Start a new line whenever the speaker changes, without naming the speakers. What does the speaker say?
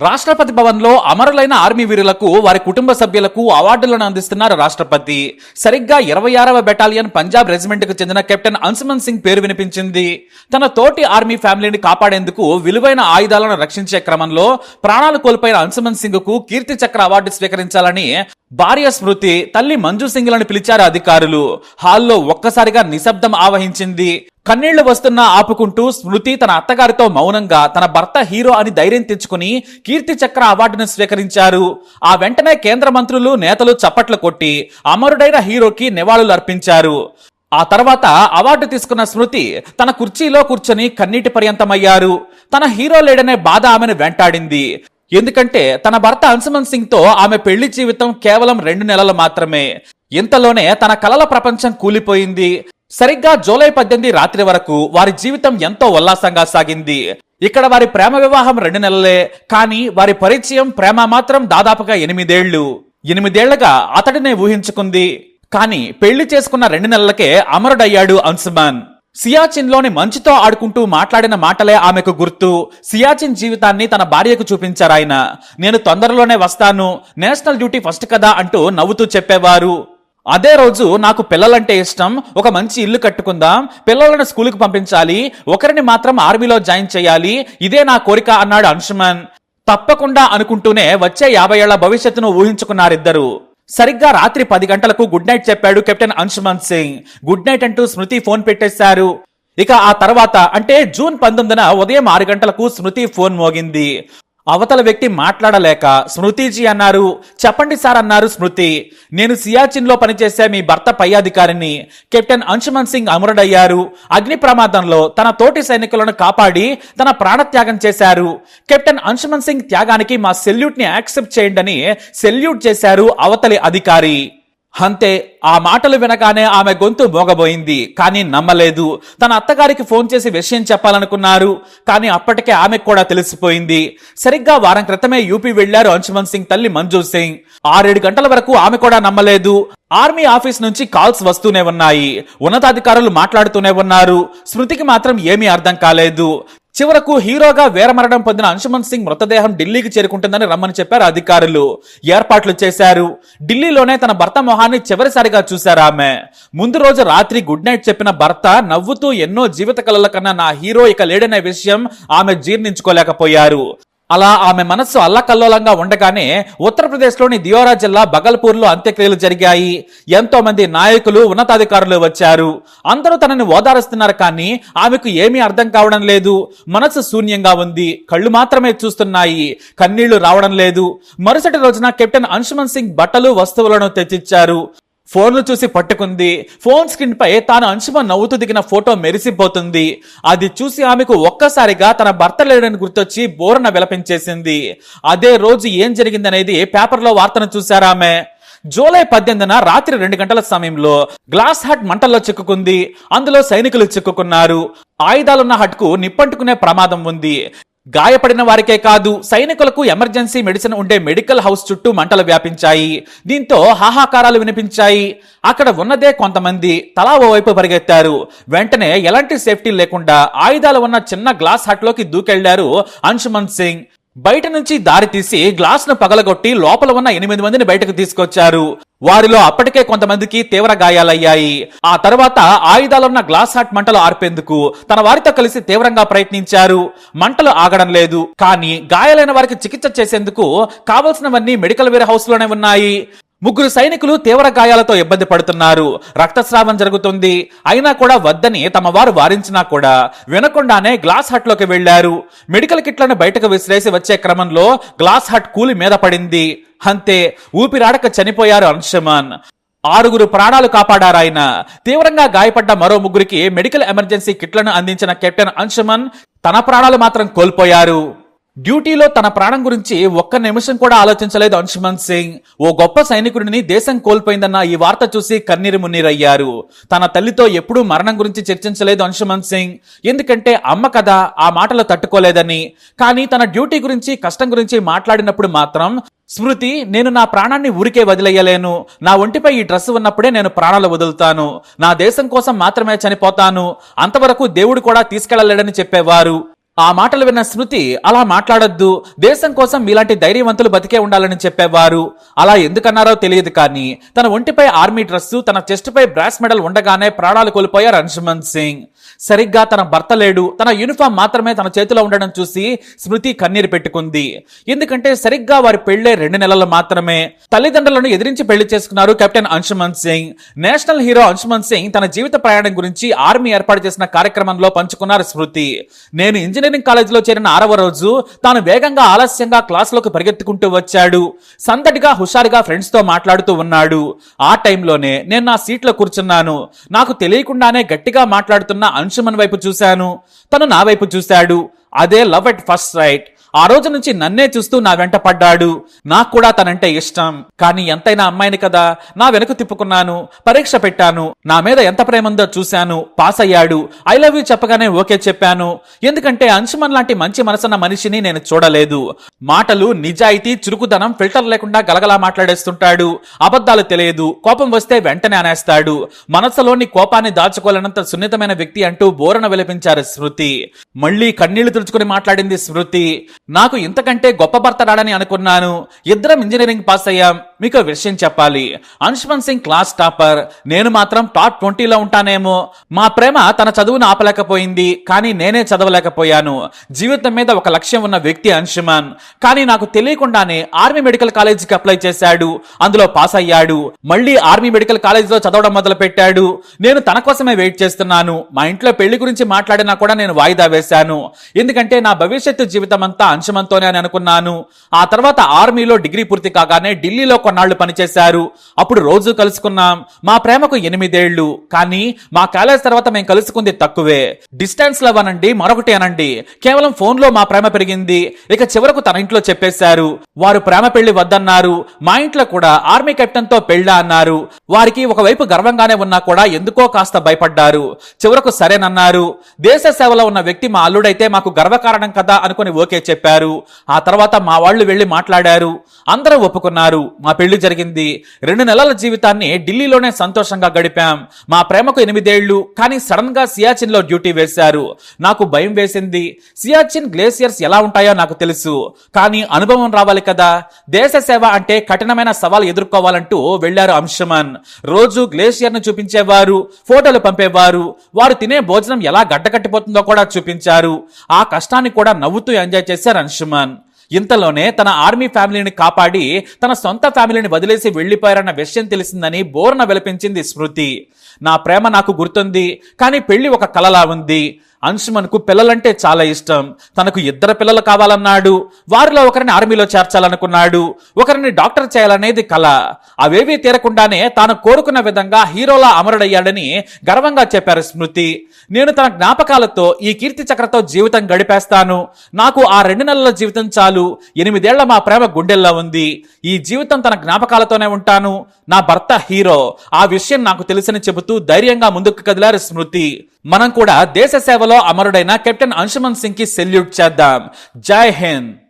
రాష్ట్రపతి భవన్ లో అమరులైన ఆర్మీ వీరులకు వారి కుటుంబ సభ్యులకు అవార్డులను అందిస్తున్నారు రాష్ట్రపతి. సరిగ్గా 26వ బెటాలియన్ పంజాబ్ రెజిమెంట్ కు చెందిన కెప్టెన్ అంశుమన్ సింగ్ పేరు వినిపించింది. తన తోటి ఆర్మీ ఫ్యామిలీని కాపాడేందుకు విలువైన ఆయుధాలను రక్షించే క్రమంలో ప్రాణాలు కోల్పోయిన అంశుమన్ సింగ్ కు కీర్తి చక్ర అవార్డు స్వీకరించాలని భార్య స్మృతి, తల్లి మంజు సింగ్ లను పిలిచారు అధికారులు. హాల్లో ఒక్కసారిగా నిశ్శబ్దం ఆవహించింది. కన్నీళ్లు వస్తున్నా ఆపుకుంటూ స్మృతి తన అత్తగారితో మౌనంగా తన భర్త హీరో అని ధైర్యం తెచ్చుకుని కీర్తి చక్ర అవార్డును స్వీకరించారు. ఆ వెంటనే కేంద్ర మంత్రులు, నేతలు చప్పట్లు కొట్టి అమరుడైన హీరోకి నివాళులు అర్పించారు. ఆ తర్వాత అవార్డు తీసుకున్న స్మృతి తన కుర్చీలో కూర్చొని కన్నీటి పర్యంతమయ్యారు. తన హీరో లేడనే బాధ ఆమెను వెంటాడింది. ఎందుకంటే తన భర్త అంశుమన్ సింగ్ తో ఆమె పెళ్లి జీవితం కేవలం 2 నెలలు మాత్రమే. ఇంతలోనే తన కలల ప్రపంచం కూలిపోయింది. సరిగ్గా జూలై 18 రాత్రి వరకు వారి జీవితం ఎంతో ఉల్లాసంగా సాగింది. ఇక్కడ వారి ప్రేమ వివాహం 2 నెలలే, కానీ వారి పరిచయం, ప్రేమ మాత్రం దాదాపుగా 8 ఏళ్లు. 8 ఏళ్లుగా అతడినే ఊహించుకుంది. కానీ పెళ్లి చేసుకున్న 2 నెలలకే అమరుడయ్యాడు అంశుమన్. సియాచిన్ లోని మంచుతో ఆడుకుంటూ మాట్లాడిన మాటలే ఆమెకు గుర్తు. సియాచిన్ జీవితాన్ని తన భార్యకు చూపించారాయన. నేను తొందరలోనే వస్తాను, నేషనల్ డ్యూటీ ఫస్ట్ కదా అంటూ నవ్వుతూ చెప్పేవారు. అదే రోజు నాకు పిల్లలంటే ఇష్టం, ఒక మంచి ఇల్లు కట్టుకుందాం, పిల్లలను స్కూలుకు పంపించాలి, ఒకరిని మాత్రం ఆర్మీలో జాయిన్ చేయాలి, ఇదే నా కోరిక అన్నాడు అంశుమన్. తప్పకుండా అనుకుంటూనే వచ్చే 50 ఏళ్ల భవిష్యత్తును ఊహించుకున్నారిద్దరు. సరిగ్గా రాత్రి 10 గంటలకు గుడ్ నైట్ చెప్పాడు captain Anshuman Singh. Good night అంటూ స్మృతి ఫోన్ పెట్టేశారు. ఇక ఆ తర్వాత అంటే జూన్ 19న ఉదయం 6 గంటలకు స్మృతి ఫోన్ మోగింది. అవతల వ్యక్తి మాట్లాడలేక స్మృతిజీ అన్నారు. చెప్పండి సార్ అన్నారు స్మృతి. నేను సియాచిన్ లో పనిచేసే మీ భర్త పై అధికారిని. కెప్టెన్ అంశుమన్ సింగ్ అమరుడయ్యారు. అగ్ని ప్రమాదంలో తన తోటి సైనికులను కాపాడి తన ప్రాణత్యాగం చేశారు. కెప్టెన్ అంశుమన్ సింగ్ త్యాగానికి మా సెల్యూట్ ని యాక్సెప్ట్ చేయండి అని సెల్యూట్ చేశారు అవతలి అధికారి. అంతే, ఆ మాటలు వినగానే ఆమె గొంతు మోగబోయింది. కానీ నమ్మలేదు. తన అత్తగారికి ఫోన్ చేసి విషయం చెప్పాలనుకున్నారు. కానీ అప్పటికే ఆమెకు కూడా తెలిసిపోయింది. సరిగ్గా వారం క్రితమే యూపీ వెళ్లారు అంశుమన్ సింగ్ తల్లి మంజు సింగ్. 6-7 గంటల వరకు ఆమె కూడా నమ్మలేదు. ఆర్మీ ఆఫీస్ నుంచి కాల్స్ వస్తూనే ఉన్నాయి, ఉన్నతాధికారులు మాట్లాడుతూనే ఉన్నారు. స్మృతికి మాత్రం ఏమీ అర్థం కాలేదు. చివరకు హీరోగా వీరమరణం పొందిన అంశుమన్ సింగ్ మృతదేహం ఢిల్లీకి చేరుకుంటుందని రమ్మని చెప్పారు అధికారులు. ఏర్పాట్లు చేశారు. ఢిల్లీలోనే తన భర్త మొహాన్ని చివరిసారిగా చూశారు ఆమె. ముందు రోజు రాత్రి గుడ్ నైట్ చెప్పిన భర్త నవ్వుతూ ఎన్నో జీవిత కలల కన్నా నా హీరో ఇక లేడనే విషయం ఆమె జీర్ణించుకోలేకపోయారు. అలా ఆమె మనస్సు అల్లకల్లోలంగా ఉండగానే ఉత్తరప్రదేశ్ లోని దియోరా జిల్లా బగల్పూర్ లో అంత్యక్రియలు జరిగాయి. ఎంతో మంది నాయకులు, ఉన్నతాధికారులు వచ్చారు. అందరూ తనని ఓదారుస్తున్నారు. కానీ ఆమెకు ఏమీ అర్థం కావడం లేదు. మనసు శూన్యంగా ఉంది. కళ్ళు మాత్రమే చూస్తున్నాయి. కన్నీళ్లు రావడం లేదు. మరుసటి రోజున కెప్టెన్ అంశుమన్ సింగ్ బట్టలు, వస్తువులను తెచ్చిచ్చారు. ఫోన్లు చూసి పట్టుకుంది. ఫోన్ స్క్రీన్ పై తాను అంశుమన్ నవ్వుతూ దిగిన ఫోటో మెరిసిపోతుంది. అది చూసి ఆమెకు ఒక్కసారిగా తన భర్త లేడని గుర్తొచ్చి బోరున విలపించేసింది. అదే రోజు ఏం జరిగిందనేది పేపర్లో వార్తను చూశారామె. జూలై 18న రాత్రి 2 గంటల సమయంలో గ్లాస్ హట్ మంటల్లో చిక్కుకుంది. అందులో సైనికులు చిక్కుకున్నారు. ఆయుధాలున్న హట్ కు నిప్పంటుకునే ప్రమాదం ఉంది. గాయపడిన వారికే కాదు, సైనికులకు ఎమర్జెన్సీ మెడిసిన్ ఉండే మెడికల్ హౌస్ చుట్టూ మంటలు వ్యాపించాయి. దీంతో హాహాకారాలు వినిపించాయి. అక్కడ ఉన్నదే కొంతమంది తలా ఓ వైపు పరిగెత్తారు. వెంటనే ఎలాంటి సేఫ్టీ లేకుండా ఆయుధాలు ఉన్న చిన్న గ్లాస్ హట్ లోకి దూకెళ్లారు అంశుమన్ సింగ్. బయట నుంచి దారి తీసి గ్లాస్ ను పగలగొట్టి లోపల ఉన్న 8 మందిని బయటకు తీసుకొచ్చారు. వారిలో అప్పటికే కొంతమందికి తీవ్ర గాయాలయ్యాయి. ఆ తర్వాత ఆయుధాలున్న గ్లాస్ హట్ మంటలు ఆర్పేందుకు తన వారితో కలిసి తీవ్రంగా ప్రయత్నించారు. మంటలు ఆగడం లేదు. కానీ గాయాలైన వారికి చికిత్స చేసేందుకు కావలసినవన్నీ మెడికల్ వేర్ హౌస్ లోనే ఉన్నాయి. 3 సైనికులు తీవ్ర గాయాలతో ఇబ్బంది పడుతున్నారు. రక్తస్రావం జరుగుతుంది. అయినా కూడా వద్దని తమ వారు వారించినా కూడా వినకుండానే గ్లాస్ హట్ లోకి వెళ్లారు. మెడికల్ కిట్లను బయటకు విసిరేసి వచ్చే క్రమంలో గ్లాస్ హట్ కూలి మీద పడింది. అంతే, ఊపిరాడక చనిపోయారు అంశుమన్. 6 ప్రాణాలు కాపాడారాయన. తీవ్రంగా గాయపడ్డ మరో 3కి మెడికల్ ఎమర్జెన్సీ కిట్లను అందించిన కెప్టెన్ అంశుమన్ తన ప్రాణాలు మాత్రం కోల్పోయారు. డ్యూటీలో తన ప్రాణం గురించి ఒక్క నిమిషం కూడా ఆలోచించలేదు అంశుమన్ సింగ్. ఓ గొప్ప సైనికుడిని దేశం కోల్పోయిందన్న ఈ వార్త చూసి కన్నీరు మున్నీరయ్యారు. తన తల్లితో ఎప్పుడూ మరణం గురించి చర్చించలేదు అంశుమన్ సింగ్. ఎందుకంటే అమ్మ కదా ఆ మాటలు తట్టుకోలేదని. కానీ తన డ్యూటీ గురించి, కష్టం గురించి మాట్లాడినప్పుడు మాత్రం స్మృతి, నేను నా ప్రాణాన్ని ఊరికే వదిలేయలేను. నా ఒంటిపై ఈ డ్రెస్ ఉన్నప్పుడే నేను ప్రాణాలు వదులుతాను. నా దేశం కోసం మాత్రమే చనిపోతాను. అంతవరకు దేవుడు కూడా తీసుకెళ్లలేడని చెప్పేవారు. ఆ మాటలు విన్న స్మృతి అలా మాట్లాడొద్దు, దేశం కోసం మీలాంటి ధైర్యవంతులు బతికే ఉండాలని చెప్పేవారు. అలా ఎందుకన్నారో తెలియదు కానీ తన ఒంటిపై ఆర్మీ డ్రెస్సు, తన చెస్ట్ పై బ్రాస్ మెడల్ ఉండగానే ప్రాణాలు కోల్పోయారు అంశుమన్ సింగ్. సరిగ్గా తన భర్త లేడు, తన యూనిఫామ్ మాత్రమే తన చేతిలో ఉండడం చూసి స్మృతి కన్నీరు పెట్టుకుంది. ఎందుకంటే సరిగ్గా వారి పెళ్లే 2 నెలలు మాత్రమే. తల్లిదండ్రులను ఎదిరించి పెళ్లి చేసుకున్నారు captain Anshuman Singh. National hero Anshuman Singh తన జీవిత ప్రయాణం గురించి ఆర్మీ ఏర్పాటు చేసిన కార్యక్రమంలో పంచుకున్నారు స్మృతి. నేను ఇంజనీరింగ్ కాలేజీలో చేరిన 6వ రోజు తాను వేగంగా ఆలస్యంగా క్లాసులోకి పరిగెత్తుకుంటూ వచ్చాడు. సందడిగా హుషారుగా ఫ్రెండ్స్ తో మాట్లాడుతూ ఉన్నాడు. ఆ టైంలోనే నేను నా సీట్లో కూర్చున్నాను. నాకు తెలియకుండానే గట్టిగా మాట్లాడుతున్న అంశుమన్ వైపు చూశాను. తను నా వైపు చూశాడు. అదే లవ్ ఎట్ ఫస్ట్ సైట్. ఆ రోజు నుంచి నన్నే చూస్తూ నా వెంట పడ్డాడు. నాకు కూడా తనంటే ఇష్టం. కానీ ఎంతైనా అమ్మాయిని కదా, నా వెనుక తిప్పుకున్నాను. పరీక్ష పెట్టాను. నా మీద ఎంత ప్రేమందో చూశాను. పాస్ అయ్యాడు. ఐ లవ్ యూ చెప్పగానే ఓకే చెప్పాను. ఎందుకంటే అంశుమన్ లాంటి మంచి మనసున్న మనిషిని నేను చూడలేదు. మాటలు, నిజాయితీ, చురుకుదనం, ఫిల్టర్ లేకుండా గలగలా మాట్లాడేస్తుంటాడు. అబద్ధాలు తెలియదు. కోపం వస్తే వెంటనే అనేస్తాడు. మనసులోని కోపాన్ని దాచుకోలేనంత సున్నితమైన వ్యక్తి అంటూ బోరన విలపించారు స్మృతి. మళ్ళీ కన్నీళ్లు తుడుచుకుని మాట్లాడింది స్మృతి. నాకు ఇంతకంటే గొప్ప భర్త రాడని అనుకున్నాను. ఇద్దరం ఇంజనీరింగ్ పాస్ అయ్యాం. మీకు విషయం చెప్పాలి, అంశుమన్ సింగ్ క్లాస్ టాపర్, నేను మాత్రం టాప్ 20లో ఉంటానేమో. మా ప్రేమ తన చదువును ఆపలేకపోయింది, కానీ నేనే చదవలేకపోయాను. జీవితం మీద ఒక లక్ష్యం ఉన్న వ్యక్తి అంశుమన్. కానీ నాకు తెలియకుండానే ఆర్మీ మెడికల్ కాలేజీకి అప్లై చేశాడు. అందులో పాస్ అయ్యాడు. మళ్ళీ ఆర్మీ మెడికల్ కాలేజీలో చదవడం మొదలు పెట్టాడు. నేను తన కోసమే వెయిట్ చేస్తున్నాను. మా ఇంట్లో పెళ్లి గురించి మాట్లాడినా కూడా నేను వాయిదా వేశాను. ఎందుకంటే నా భవిష్యత్తు జీవితం అంతా అంశుమన్తోనే అని అనుకున్నాను. ఆ తర్వాత ఆర్మీలో డిగ్రీ పూర్తి కాగానే ఢిల్లీలో కొన్నాళ్లు పనిచేశారు. అప్పుడు రోజు కలుసుకున్నాం. మా ప్రేమకు 8 ఏళ్లు. కానీ మా కాలేజ్ తర్వాత మేము కలుసుకుంది తక్కువే. డిస్టెన్స్ లవ్ అనండి, మరొకటి అనండి, కేవలం ఫోన్ లో మా ప్రేమ పెరిగింది. ఇక చివరకు తన ఇంట్లో చెప్పేశారు. వారు ప్రేమ పెళ్లి వద్దన్నారు. మా ఇంట్లో కూడా ఆర్మీ కెప్టెన్ తో పెళ్ళా అన్నారు. వారికి ఒకవైపు గర్వంగానే ఉన్నా కూడా ఎందుకో కాస్త భయపడ్డారు. చివరకు సరేనన్నారు. దేశ సేవలో ఉన్న వ్యక్తి మా అల్లుడైతే మాకు గర్వకారణం కదా అనుకుని ఓకే చెప్పారు. ఆ తర్వాత మా వాళ్ళు వెళ్లి మాట్లాడారు. అందరూ ఒప్పుకున్నారు. మా పెళ్లి జరిగింది. 2 నెలల జీవితాన్ని ఢిల్లీలోనే సంతోషంగా గడిపాం. మా ప్రేమకు 8 ఏళ్లు. కానీ సడన్ గా సియాచిన్ లో డ్యూటీ వేశారు. నాకు భయం వేసింది. సియాచిన్ గ్లేసియర్స్ ఎలా ఉంటాయో నాకు తెలుసు. కానీ అనుభవం రావాలి కదా. దేశ సేవ అంటే కఠినమైన సవాల్ ఎదుర్కోవాలంటూ వెళ్లారు అంశుమన్. రోజు గ్లేసియర్ ను చూపించేవారు. ఫోటోలు పంపేవారు. వారు తినే భోజనం ఎలా గడ్డకట్టిపోతుందో కూడా చూపించారు. ఆ కష్టాన్ని కూడా నవ్వుతూ ఎంజాయ్ చేశారు అంశుమన్. ఇంతలోనే తన ఆర్మీ ఫ్యామిలీని కాపాడి తన సొంత ఫ్యామిలీని వదిలేసి వెళ్లిపోయారన్న విషయం తెలిసిందని బోర్న విలపించింది స్మృతి. నా ప్రేమ నాకు గుర్తుంది, కానీ పెళ్లి ఒక కలలా ఉంది. అంశుమన్ కు పిల్లలంటే చాలా ఇష్టం. తనకు 2 పిల్లలు కావాలన్నాడు. వారిలో ఒకరిని ఆర్మీలో చేర్చాలనుకున్నాడు. ఒకరిని డాక్టర్ చేయాలనేది కల. అవేవీ తీరకుండానే తాను కోరుకున్న విధంగా హీరోలా అమరుడయ్యాడని గర్వంగా చెప్పారు స్మృతి. నేను తన జ్ఞాపకాలతో ఈ కీర్తి చక్రతో జీవితం గడిపేస్తాను. నాకు ఆ 2 నెలల జీవితం చాలు. 8 ఏళ్ల మా ప్రేమ గుండెల్లో ఉంది. ఈ జీవితం తన జ్ఞాపకాలతోనే ఉంటాను. నా భర్త హీరో. ఆ విషయం నాకు తెలుసని చెబుతూ ధైర్యంగా ముందుకు కదిలారు స్మృతి. మనం కూడా దేశ సేవలో అమరుడైన కెప్టెన్ అంశుమన్ సింగ్ కి సెల్యూట్ చేద్దాం. జై హింద్.